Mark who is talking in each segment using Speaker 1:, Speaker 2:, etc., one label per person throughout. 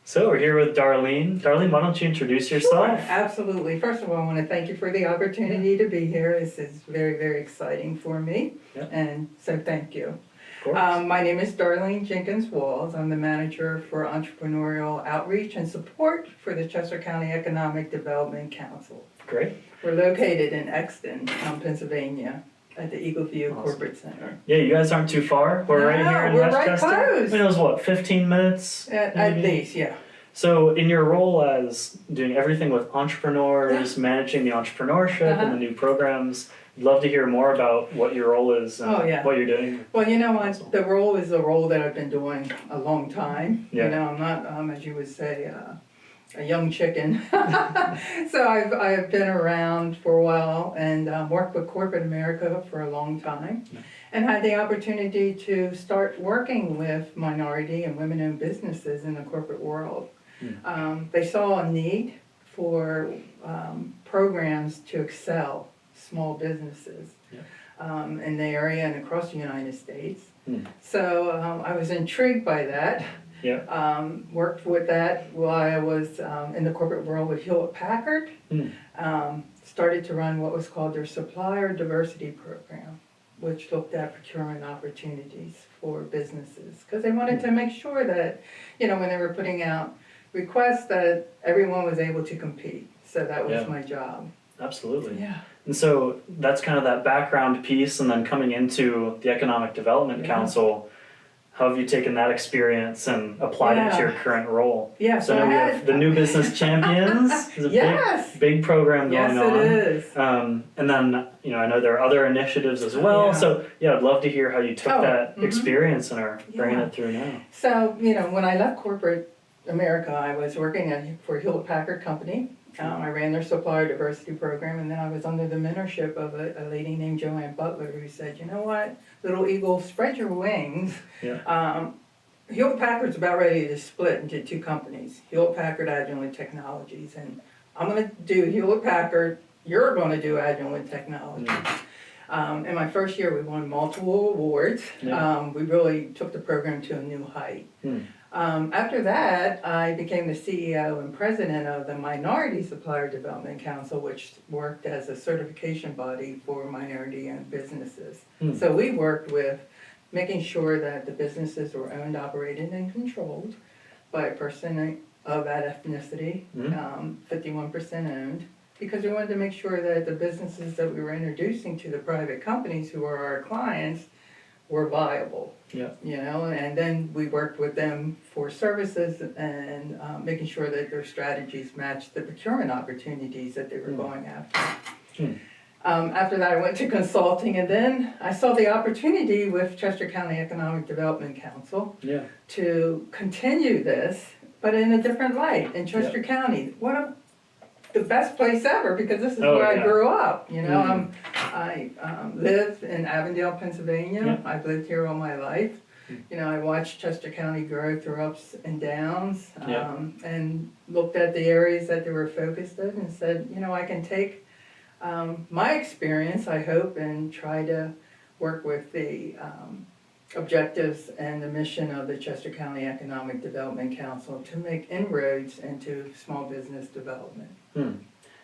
Speaker 1: So we're here with Darlene. Darlene, why don't you introduce yourself?
Speaker 2: Sure, absolutely. First of all, I want to thank you for the opportunity to be here. This is very, very exciting for me, and so thank you.
Speaker 1: Of course.
Speaker 2: My name is Darlene Jenkins Walls. I'm the manager for entrepreneurial outreach and support for the Chester County Economic Development Council.
Speaker 1: Great.
Speaker 2: We're located in Exton, Pennsylvania, at the Eagle View
Speaker 1: Awesome.
Speaker 2: Corporate Center.
Speaker 1: Yeah, you guys aren't too far. We're right here in
Speaker 2: we're
Speaker 1: Westchester.
Speaker 2: right close.
Speaker 1: I mean, it was what, 15 minutes?
Speaker 2: At least, yeah.
Speaker 1: So in your role as doing everything with entrepreneurs, managing the entrepreneurship and the new programs, I'd love to hear more about what your role is and what you're doing.
Speaker 2: Well, you know what, the role is a role that I've been doing a long time.
Speaker 1: Yeah.
Speaker 2: You know, I'm not, as you would say, a young chicken. So I've been around for a while and worked with corporate America for a long time. And had the opportunity to start working with minority and women-owned businesses in the corporate world. They saw a need for programs to excel small businesses in the area and across the United States. So I was intrigued by that. Worked with that while I was in the corporate world with Hewlett-Packard. Started to run what was called their Supplier Diversity Program, which looked at procurement opportunities for businesses. Because they wanted to make sure that, you know, when they were putting out requests, that everyone was able to compete. So that was my job.
Speaker 1: Absolutely.
Speaker 2: Yeah.
Speaker 1: And so that's kind of that background piece, and then coming into the Economic Development Council, how have you taken that experience and applied it to your current role?
Speaker 2: Yeah,
Speaker 1: so now we have the New Business Champions. It's a big program going on.
Speaker 2: Yes, it is.
Speaker 1: And then, you know, I know there are other initiatives as well. So, I'd love to hear how you took that experience and are bringing it through now.
Speaker 2: So, you know, when I left corporate America, I was working for Hewlett-Packard Company. I ran their supplier diversity program, and then I was under the mentorship of a lady named Joanne Butler, who said, you know what, little eagle, spread your wings. Hewlett-Packard's about ready to split into two companies, Hewlett-Packard Agilent Technologies, and I'm going to do Hewlett-Packard, you're going to do Agilent Technologies. In my first year, we won multiple awards. We really took the program to a new height. After that, I became the CEO and president of the Minority Supplier Development Council, which worked as a certification body for minority-owned businesses. So we worked with making sure that the businesses were owned, operated, and controlled by a person of that ethnicity, 51% owned, because we wanted to make sure that the businesses that we were introducing to the private companies who are our clients were viable. You know, and then we worked with them for services and making sure that their strategies matched the procurement opportunities that they were going after. After that, I went to consulting, and then I saw the opportunity with Chester County Economic Development Council to continue this, but in a different light in Chester County. The best place ever, because this is where I grew up. You know, I live in Avondale, Pennsylvania. I've lived here all my life. You know, I watched Chester County grow through ups and downs, and looked at the areas that they were focused in and said, you know, I can take my experience, I hope, and try to work with the objectives and the mission of the Chester County Economic Development Council to make inroads into small business development.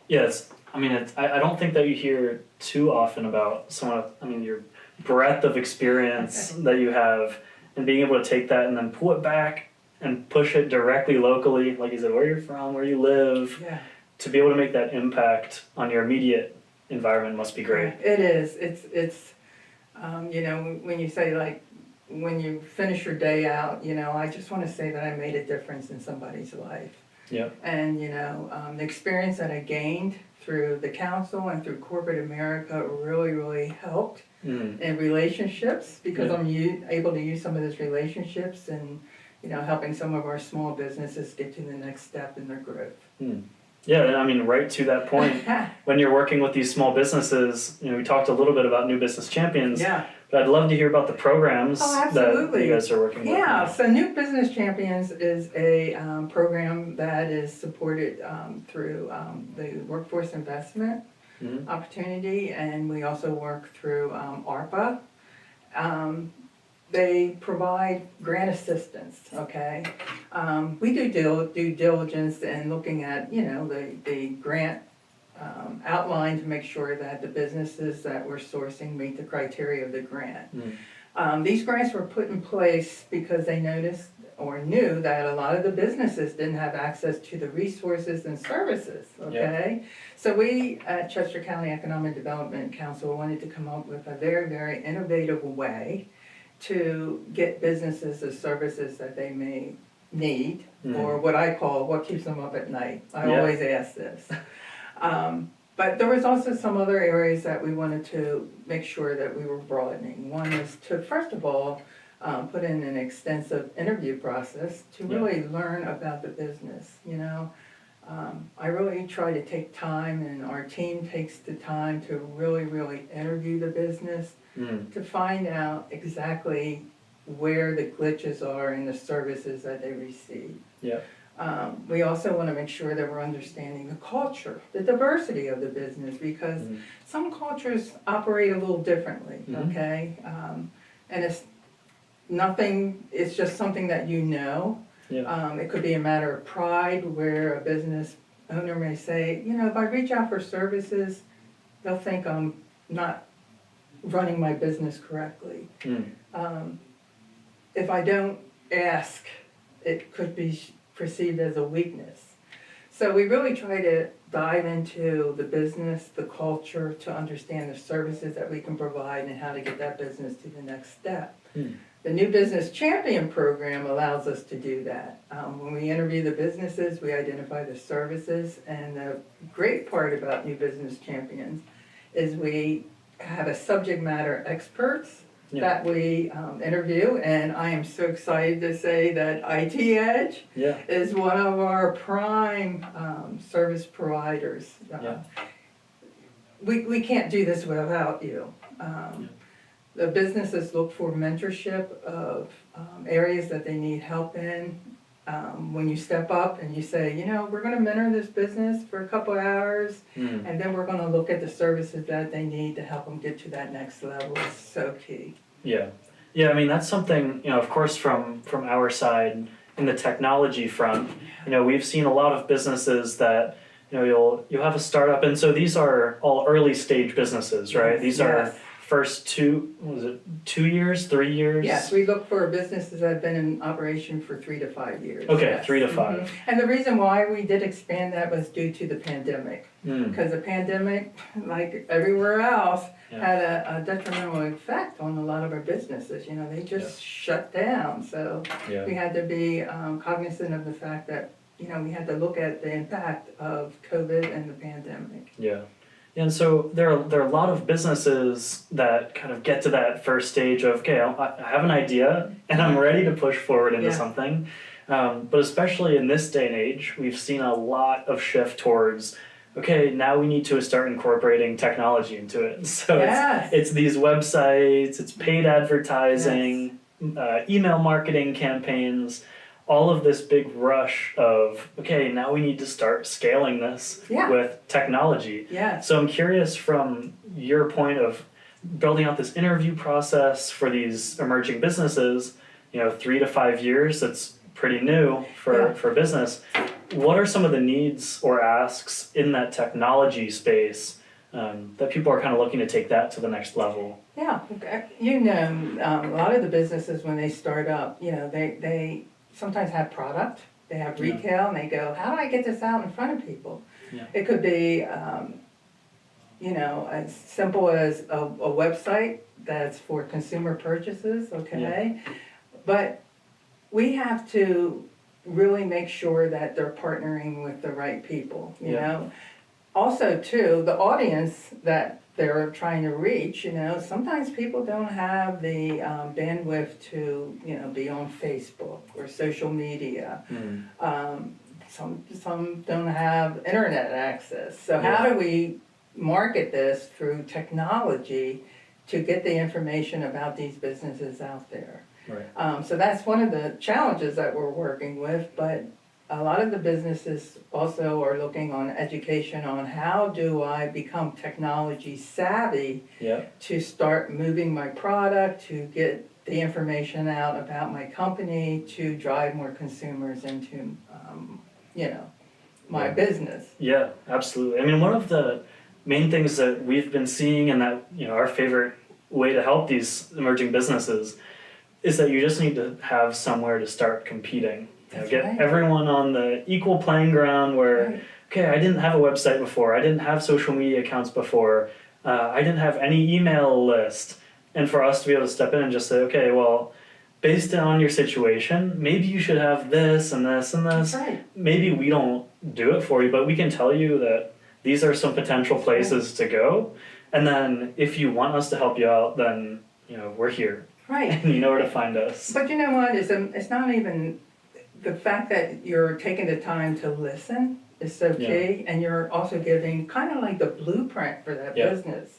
Speaker 1: Yes, I mean, I don't think that you hear too often about someone, your breadth of experience that you have, and being able to take that and then pull it back and push it directly locally, like you said, where you're from, where you live, to be able to make that impact on your immediate environment must be great.
Speaker 2: It is. It's you know, when you say, like, when you finish your day out, you know, I just want to say that I made a difference in somebody's life. And, you know, the experience that I gained through the council and through corporate America really, really helped in relationships, because I'm able to use some of those relationships and, you know, helping some of our small businesses get to the next step in their growth.
Speaker 1: Yeah, I mean, right to that point, when you're working with these small businesses, you know, we talked a little bit about New Business Champions, but I'd love to hear about the programs that you guys are working with.
Speaker 2: Yeah, so New Business Champions is a program that is supported through the Workforce Investment Opportunity, and we also work through ARPA. they provide grant assistance, okay? We do due diligence and looking at, the grant outline to make sure that the businesses that we're sourcing meet the criteria of the grant. These grants were put in place because they noticed or knew that a lot of the businesses didn't have access to the resources and services, okay? So we at Chester County Economic Development Council wanted to come up with a very, very innovative way to get businesses the services that they may need, or what I call what keeps them up at night. I always ask this. But there was also some other areas that we wanted to make sure that we were broadening. One is to, first of all, put in an extensive interview process to really learn about the business, I really try to take time, and our team takes the time to really, really interview the business to find out exactly where the glitches are in the services that they receive. We also want to make sure that we're understanding the culture, the diversity of the business, because some cultures operate a little differently, okay? And it's just something that it could be a matter of pride where a business owner may say, if I reach out for services, they'll think I'm not running my business correctly. If I don't ask, it could be perceived as a weakness. So we really try to dive into the business, the culture, to understand the services that we can provide and how to get that business to the next step. The New Business Champion program allows us to do that. When we interview the businesses, we identify the services, and the great part about New Business Champions is we have a subject matter experts that we interview, and I am so excited to say that IT Edge is one of our prime service providers. We can't do this without you. The businesses look for mentorship of areas that they need help in. When you step up and you say, we're going to mentor this business for a couple of hours, and then we're going to look at the services that they need to help them get to that next level, is so key.
Speaker 1: I mean, that's something, of course, from our side in the technology front, we've seen a lot of businesses that, you'll have a startup, and so these are all early stage businesses, right? These are first 2 years, 3 years?
Speaker 2: Yes, we look for businesses that have been in operation for 3 to 5 years.
Speaker 1: Okay, 3 to 5.
Speaker 2: And the reason why we did expand that was due to the pandemic. Because the pandemic, like everywhere else, had a detrimental effect on a lot of our businesses. They just shut down. So we had to be cognizant of the fact that, we had to look at the impact of COVID and the pandemic.
Speaker 1: And so there are a lot of businesses that kind of get to that first stage of, okay, I have an idea and I'm ready to push forward into something. But especially in this day and age, we've seen a lot of shift towards, okay, now we need to start incorporating technology into it. So it's these websites, it's paid advertising, email marketing campaigns, all of this big rush of, okay, now we need to start scaling this with technology. So I'm curious, from your point of building out this interview process for these emerging businesses, 3 to 5 years, that's pretty new for business. What are some of the needs or asks in that technology space that people are kind of looking to take that to the next level?
Speaker 2: A lot of the businesses, when they start up, they sometimes have product, they have retail, and they go, how do I get this out in front of people? It could be, as simple as a website that's for consumer purchases, okay? But we have to really make sure that they're partnering with the right people, you know? Also, too, the audience that they're trying to reach, sometimes people don't have the bandwidth to, be on Facebook or social media. Some don't have internet access. So how do we market this through technology to get the information about these businesses out there? So that's one of the challenges that we're working with, but a lot of the businesses also are looking on education on how do I become technology savvy to start moving my product, to get the information out about my company to drive more consumers into, you know, my business.
Speaker 1: Yeah, absolutely. I mean, one of the main things that we've been seeing, and that, you know, our favorite way to help these emerging businesses is that you just need to have somewhere to start competing. You know,
Speaker 2: That's
Speaker 1: get
Speaker 2: right.
Speaker 1: everyone on the equal playing ground where,
Speaker 2: Right.
Speaker 1: okay, I didn't have a website before, I didn't have social media accounts before, I didn't have any email list. And for us to be able to step in and just say, okay, well, based on your situation, maybe you should have this and this and this.
Speaker 2: That's right.
Speaker 1: Maybe we don't do it for you, but we can tell you that these are some potential places to go. And then if you want us to help you out, then, you know, we're here.
Speaker 2: Right.
Speaker 1: And you know where to find us.
Speaker 2: But you know what, it's not even, the fact that you're taking the time to listen is so key, and you're also giving kind of like the blueprint for that
Speaker 1: Yeah.
Speaker 2: business.